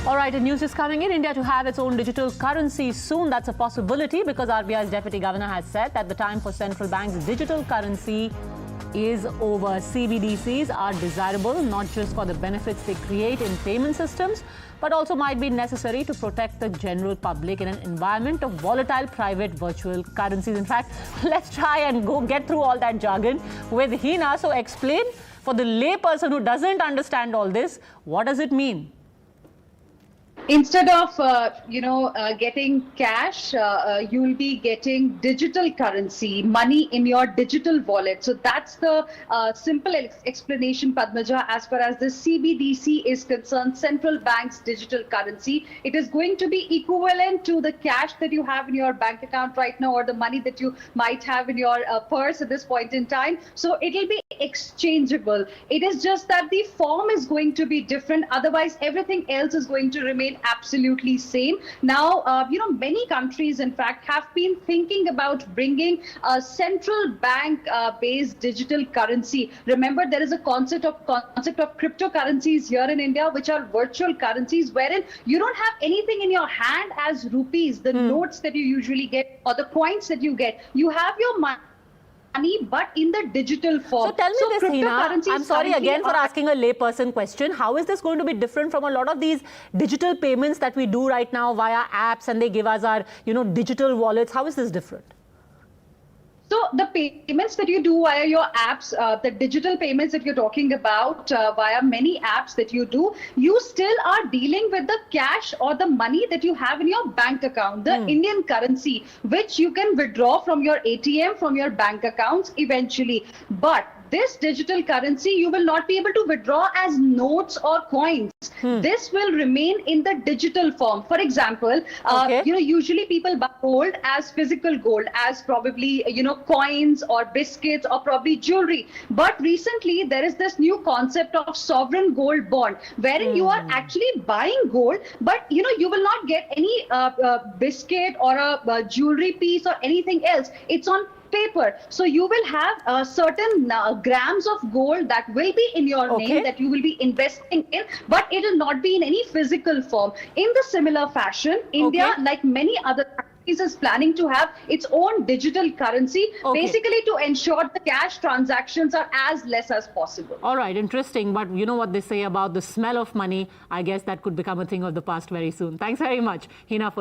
All right, the news is coming in. India to have its own digital currency soon. That's a possibility because RBI's Deputy Governor has said that the time for central banks' digital currency is over. CBDCs are desirable not just for the benefits they create in payment systems, but also might be necessary to protect the general public in an environment of volatile private virtual currencies. In fact, let's try and go get through all that jargon with Hina. So explain for the layperson who doesn't understand all this, what does it mean? Instead of getting cash, you will be getting digital currency, money in your digital wallet. So that's the simple explanation, Padmaja, as far as the CBDC is concerned, central bank's digital currency. It is going to be equivalent to the cash that you have in your bank account right now, or the money that you might have in your purse at this point in time. So it will be exchangeable. It is just that the form is going to be different. Otherwise, everything else is going to remain absolutely same. Now, many countries, in fact, have been thinking about bringing a central bank based digital currency. Remember, there is a concept of cryptocurrencies here in India, which are virtual currencies, wherein you don't have anything in your hand as rupees, the notes that you usually get or the coins that you get. You have your money, but in the digital form. So tell me this, Hina, I'm sorry again for asking a layperson question. How is this going to be different from a lot of these digital payments that we do right now via apps, and they give us our, digital wallets? How is this different? So the payments that you do via your apps, the digital payments that you're talking about via many apps that you do, you still are dealing with the cash or the money that you have in your bank account, the Indian currency, which you can withdraw from your ATM, from your bank accounts eventually. But this digital currency, you will not be able to withdraw as notes or coins. This will remain in the digital form. For example, usually people buy gold as physical gold, as probably, coins or biscuits or probably jewelry. But recently, there is this new concept of sovereign gold bond, wherein you are actually buying gold, but, you will not get any biscuit or a jewelry piece or anything else. It's on paper. So you will have certain grams of gold that will be in your name, that you will be investing in, but it will not be in any physical form. In the similar fashion, India, like many other countries, is planning to have its own digital currency, basically to ensure the cash transactions are as less as possible. All right, interesting. But you know what they say about the smell of money? I guess that could become a thing of the past very soon. Thanks very much, Hina, for